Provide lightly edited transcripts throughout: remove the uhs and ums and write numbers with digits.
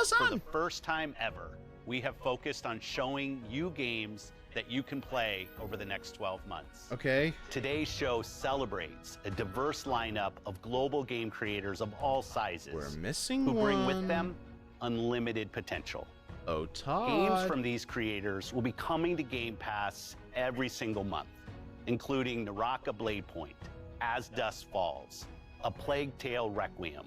For the son. first time ever, we have focused on showing you games that you can play over the next 12 months. Okay. Today's show celebrates a diverse lineup of global game creators of all sizes. We're missing who bring with one. them unlimited potential. Oh, Todd. Games from these creators will be coming to Game Pass every single month, including Naraka Blade Point, As Dusk Falls, A Plague Tale Requiem,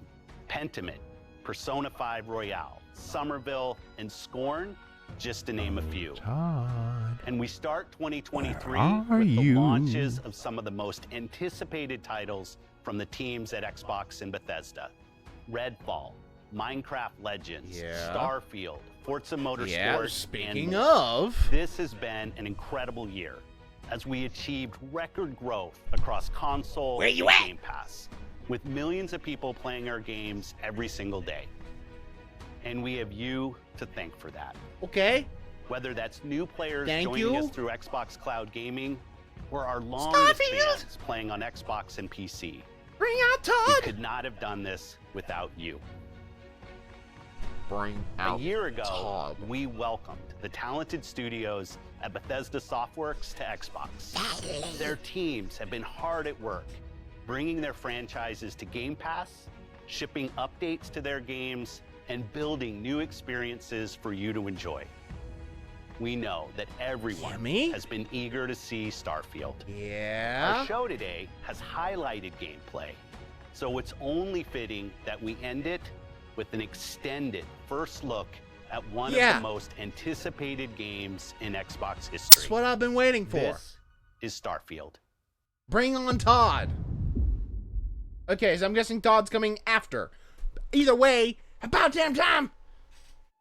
Pentiment, Persona 5 Royale, Somerville, and Scorn, just to name a few. Todd. And we start 2023 Where with the you? launches of some of the most anticipated titles from the teams at Xbox and Bethesda. Redfall, Minecraft Legends, Yeah. Starfield, Forza Motorsport, Yeah, and speaking more. of. This has been an incredible year as we achieved record growth across console Where you and at? Game Pass, with millions of people playing our games every single day. And we have you to thank for that. Okay. Whether that's new players Thank joining you. us through Xbox Cloud Gaming, or our longest Starfield. fans playing on Xbox and PC, Bring out we Todd. could not have done this without you. Bring A out year ago, Todd. we welcomed the talented studios at Bethesda Softworks to Xbox. Their teams have been hard at work, bringing their franchises to Game Pass, shipping updates to their games, and building new experiences for you to enjoy. We know that everyone Yummy. has been eager to see Starfield. Yeah. Our show today has highlighted gameplay, so it's only fitting that we end it with an extended first look at one of Yeah. the most anticipated games in Xbox history. That's what I've been waiting for. This is Starfield. Bring on Todd. Okay, so I'm guessing Todd's coming after. Either way, about damn time.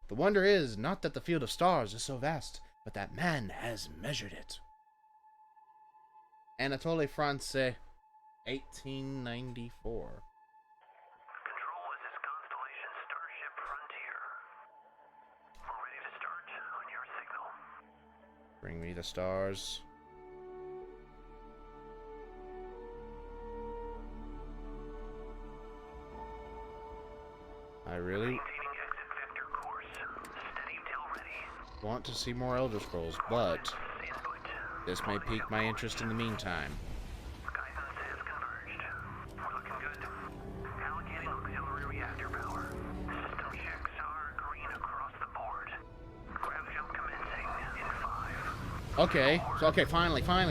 The wonder is not that the field of stars is so vast, but that man has measured it. Anatole France, 1894. Control, this is Constellation Starship Frontier. We're ready to start on your signal. Bring me the stars. I really Maintaining exit vector course. Steady till ready. want to see more Elder Scrolls, but Input. this may pique my interest in the meantime. Guidance is converged. We're looking good. Allocating auxiliary reactor power. System checks are green across the board. Grav jump commencing in 5, Okay, so okay, finally. 2, 1.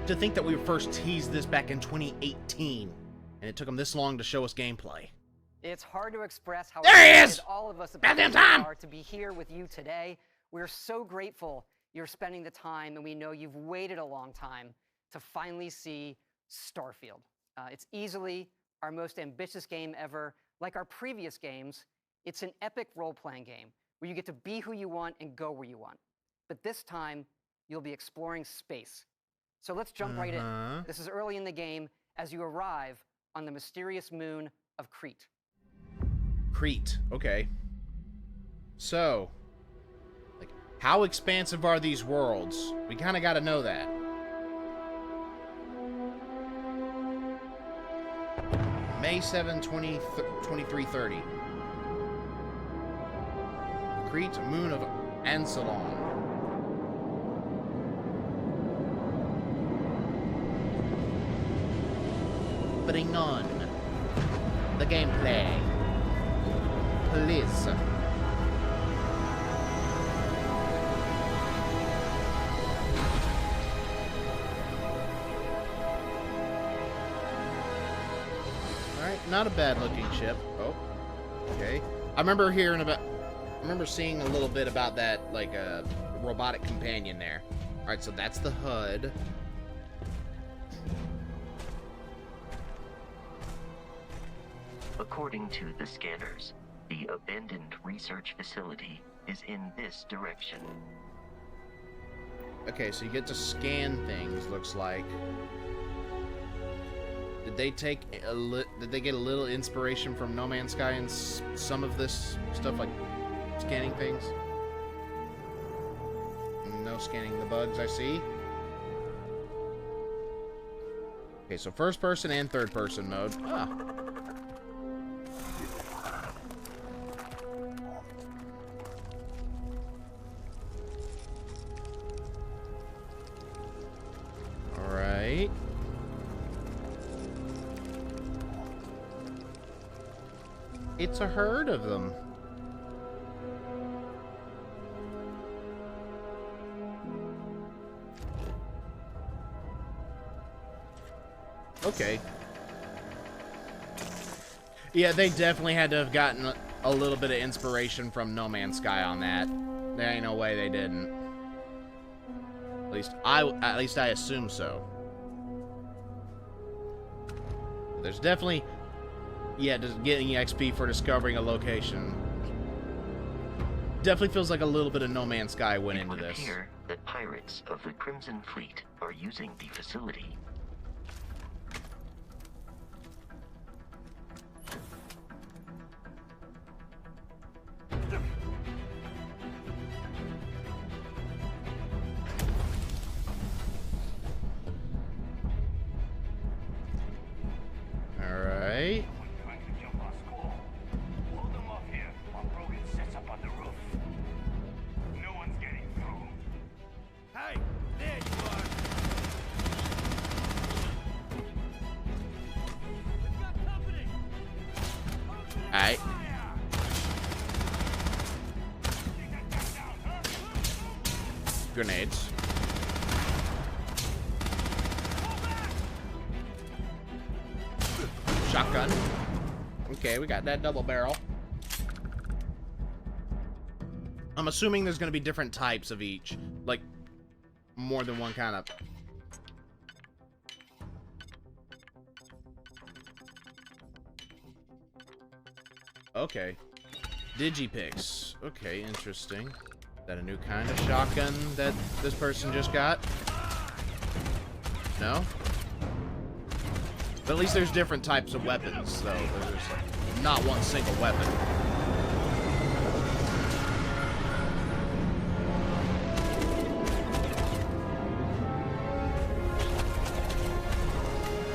To think that we first teased this back in 2018, and it took them this long to show us gameplay. It's hard to express how There he excited is! all of us Goddamn about time! are to be here with you today. We're so grateful you're spending the time, and we know you've waited a long time to finally see Starfield. It's easily our most ambitious game ever. Like our previous games, it's an epic role-playing game where you get to be who you want and go where you want. But this time, you'll be exploring space. So let's jump right in. This is early in the game as you arrive on the mysterious moon of Crete. Crete, okay. So, like, how expansive are these worlds? We kind of got to know that. May 7, 2330. Crete, moon of Ansalon. Bring on the gameplay, please. Alright, not a bad looking ship. Oh, okay. I remember seeing a little bit about that, like a robotic companion there. Alright, so that's the HUD. According to the scanners, the abandoned research facility is in this direction. Okay, so you get to scan things, looks like. Did they get a little inspiration from No Man's Sky and some of this stuff, like scanning things? No scanning the bugs, I see. Okay, so first person and third person mode. Ah. Alright. It's a herd of them. Okay. Yeah, they definitely had to have gotten a little bit of inspiration from No Man's Sky on that. There ain't no way they didn't. At least I assume so. There's definitely, yeah, just getting XP for discovering a location. Definitely feels like a little bit of No Man's Sky went into this. It would appear that pirates of the Crimson Fleet are using the facility. Alright. Alright. Grenades. Shotgun. Okay, we got that double barrel. I'm assuming there's going to be different types of each. Like, more than one kind of... Okay. Digipicks. Okay, interesting. Is that a new kind of shotgun that this person just got? No? But at least there's different types of weapons, so there's not one single weapon.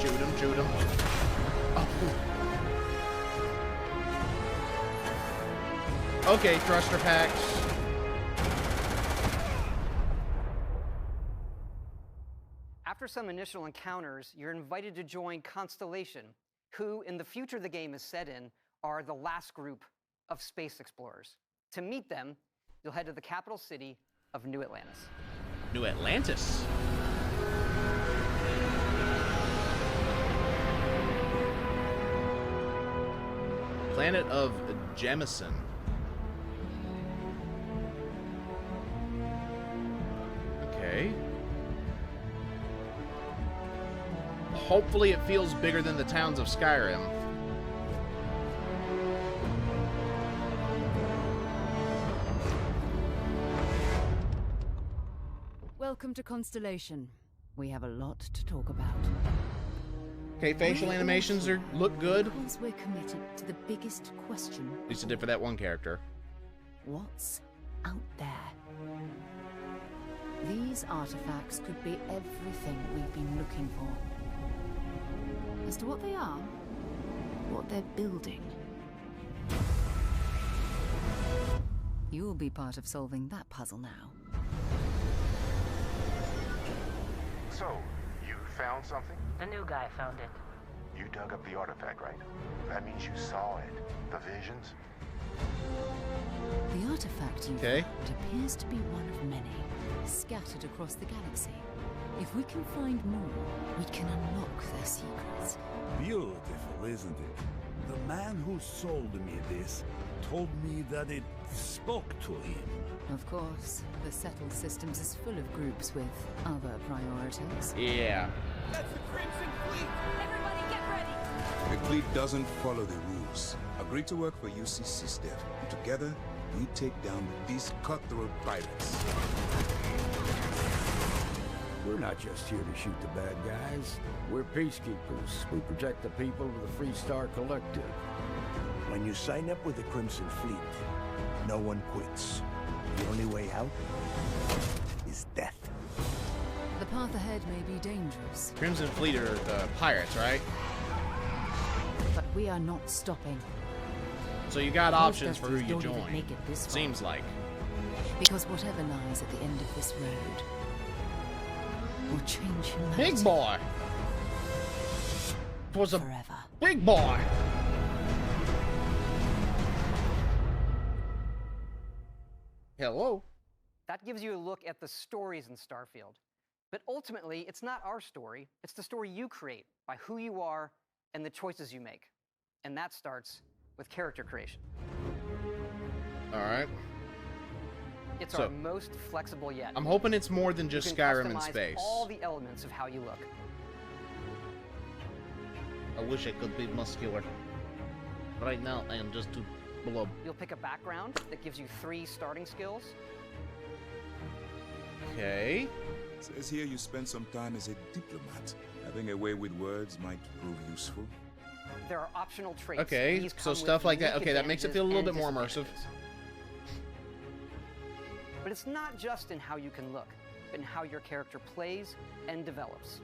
Shoot him, shoot him. Oh. Okay, thruster packs. After some initial encounters, you're invited to join Constellation, who, in the future the game is set in, are the last group of space explorers. To meet them, you'll head to the capital city of New Atlantis. New Atlantis. Planet of Jemison. Okay. Hopefully it feels bigger than the towns of Skyrim. Welcome to Constellation. We have a lot to talk about. Okay, facial animations look good. Because we're committed to the biggest question. At least it did for that one character. What's out there? These artifacts could be everything we've been looking for. As to what they are, what they're building. You'll be part of solving that puzzle now. So, you found something? The new guy found it. You dug up the artifact, right? That means you saw it. The visions? The artifact you Okay. found appears to be one of many, scattered across the galaxy. If we can find more, we can unlock their secrets. Beautiful, isn't it? The man who sold me this told me that it spoke to him. Of course, the Settled Systems is full of groups with other priorities. Yeah. That's the Crimson Fleet! Everybody get ready! The fleet doesn't follow the rules. Agree to work for UCC, Steph. Together, we take down these cutthroat pirates. We're not just here to shoot the bad guys. We're peacekeepers. We protect the people of the Free Star Collective. When you sign up with the Crimson Fleet, no one quits. The only way out is death. The The path ahead may be dangerous. Crimson Fleet are the pirates, right? But we are not stopping. So you got options for who you Don't even join. make it this far. Seems like. Because whatever lies at the end of this road will change humanity. Big boy! It was a forever. big boy! Hello? That gives you a look at the stories in Starfield. But ultimately, it's not our story. It's the story you create by who you are and the choices you make. And that starts with character creation. Alright. It's So, our most flexible yet. I'm hoping it's more than just You can Skyrim in customize space. all the elements of how you look. I wish I could be muscular. Right now, I am just too blob. You'll pick a background that gives you 3 starting skills. Okay. Says here you spend some time as a diplomat. Having a way with words might prove useful. There are optional traits. Okay, These so come with stuff like that. unique Okay, that makes it feel a little bit more advantages immersive. and disadvantages. But it's not just in how you can look, but in how your character plays and develops.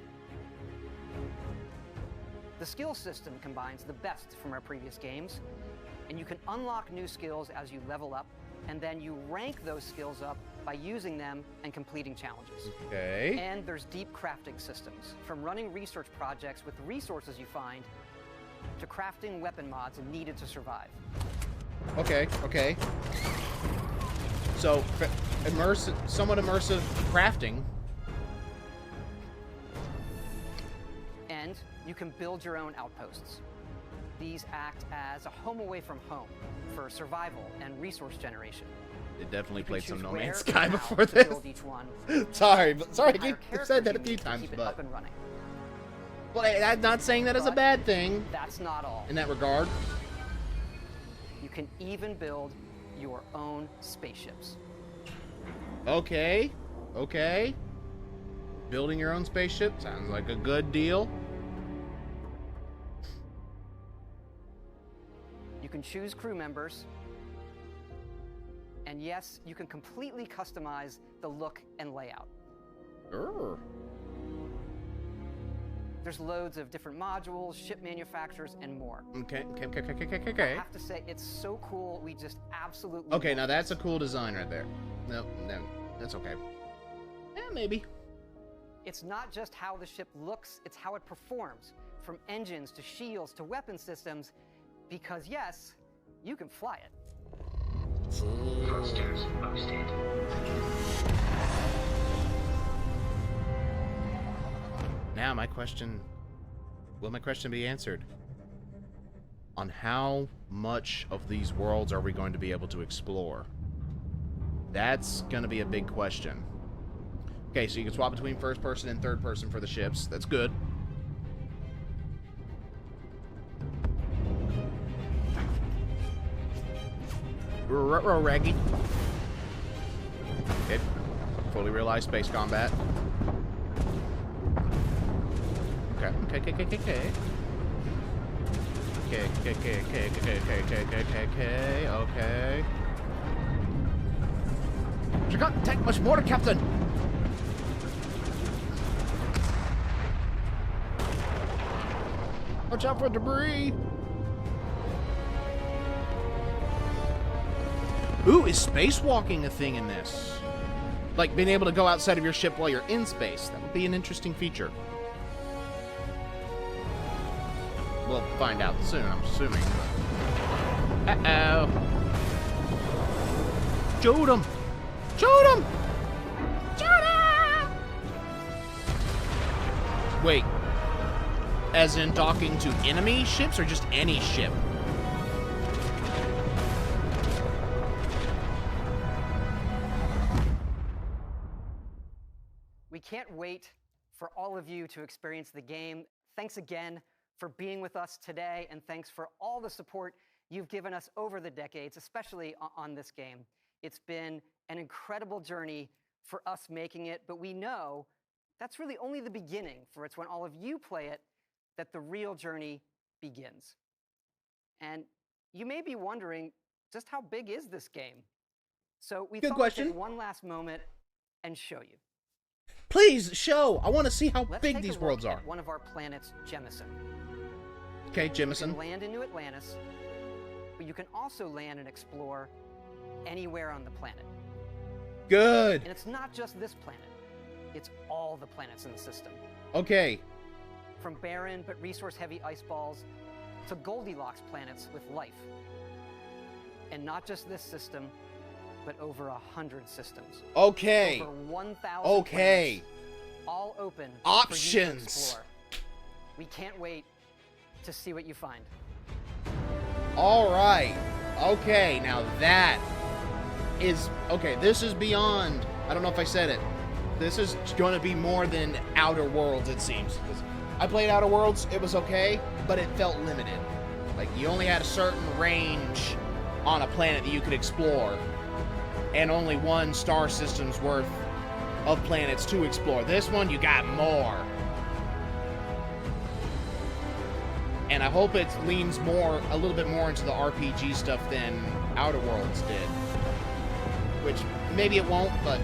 The skill system combines the best from our previous games, and you can unlock new skills as you level up, and then you rank those skills up by using them and completing challenges. Okay. And there's deep crafting systems, from running research projects with the resources you find, to crafting weapon mods needed to survive. Okay, okay. So, somewhat immersive crafting. And you can build your own outposts. These act as a home away from home for survival and resource generation. They definitely You can played some choose No where Man's and Sky how before to this. build each one. Sorry, I Hire said that a characters few you need to times, keep it but up and running. well, I'm not saying that as a But bad thing That's not all. in that regard. You can even build your own spaceships. Okay, okay. Building your own spaceship sounds like a good deal. You can choose crew members. And yes, you can completely customize the look and layout. Sure. There's loads of different modules, ship manufacturers, and more. Okay. I have to say, it's so cool, we just absolutely Okay, love now it. that's a cool design right there. No, that's okay. Yeah, maybe. It's not just how the ship looks, it's how it performs. From engines to shields to weapon systems, because yes, you can fly it. Thrusters boosted. Now my question, will my question be answered? On how much of these worlds are we going to be able to explore? That's going to be a big question. Okay, so you can swap between first person and third person for the ships. That's good. Raggy. Okay. Fully realized space combat. Okay. Okay. You can't take much more, Captain. Watch out for debris. Ooh, is spacewalking a thing in this? Like being able to go outside of your ship while you're in space. That would be an interesting feature. We'll find out soon, I'm assuming. Uh-oh. Shoot him! Shoot him! Shoot him! Wait. As in docking to enemy ships or just any ship? We can't wait for all of you to experience the game. Thanks again for being with us today, and thanks for all the support you've given us over the decades, especially on this game. It's been an incredible journey for us making it, but we know that's really only the beginning, for it's when all of you play it that the real journey begins. And you may be wondering, just how big is this game? So we Good thought question. we'd take one last moment and show you. Please, show! I want to see how Let's big take these a worlds look are. at one of our planets, Jemison. Okay, You Jemison. can land in New Atlantis, but you can also land and explore anywhere on the planet. Good. And it's not just this planet. It's all the planets in the system. Okay. From barren but resource-heavy ice balls to Goldilocks planets with life. And not just this system, but over 100 systems. Okay. Over 1,000 Okay. planets, all open for you to Options. explore. We can't wait to see what you find. All right. Okay, now that is... Okay, this is beyond... I don't know if I said it. This is going to be more than Outer Worlds, it seems. 'Cause I played Outer Worlds. It was okay, but it felt limited. Like, you only had a certain range on a planet that you could explore, and only one star system's worth of planets to explore. This one, you got more. And I hope it leans a little bit more into the RPG stuff than Outer Worlds did. Which, maybe it won't, but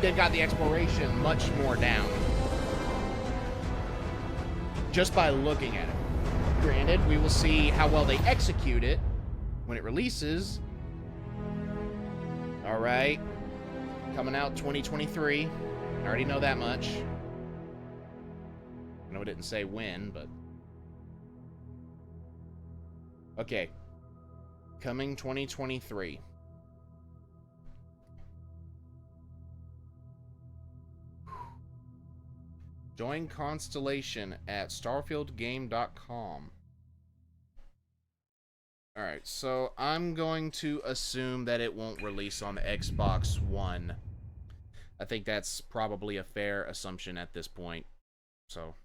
they've got the exploration much more down. Just by looking at it. Granted, we will see how well they execute it when it releases. Alright. Coming out 2023. I already know that much. I know it didn't say when, but... Okay. Coming 2023. Join Constellation at starfieldgame.com. Alright, so I'm going to assume that it won't release on Xbox One. I think that's probably a fair assumption at this point. So...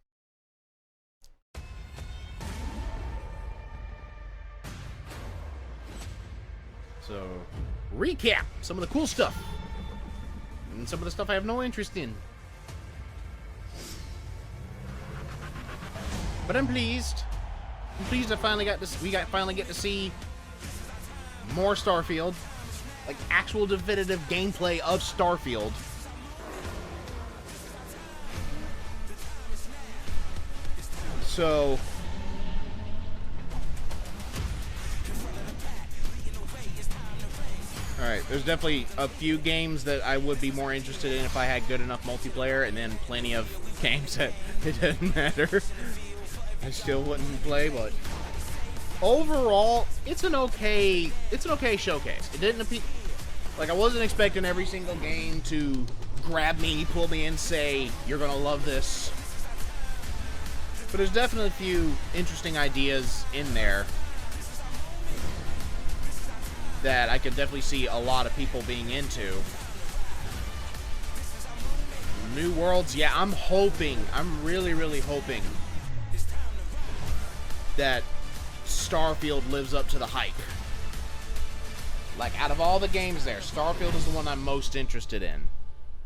So, recap some of the cool stuff. And some of the stuff I have no interest in. But I'm pleased. I'm pleased I finally got this. Finally get to see more Starfield. Like actual definitive gameplay of Starfield. So alright, there's definitely a few games that I would be more interested in if I had good enough multiplayer, and then plenty of games that it doesn't matter. I still wouldn't play, but overall, it's an okay showcase. It didn't appeal. Like, I wasn't expecting every single game to grab me, pull me in, say, you're gonna love this. But there's definitely a few interesting ideas in there that I could definitely see a lot of people being into. New Worlds, yeah, I'm really, really hoping that Starfield lives up to the hype. Like, out of all the games there, Starfield is the one I'm most interested in.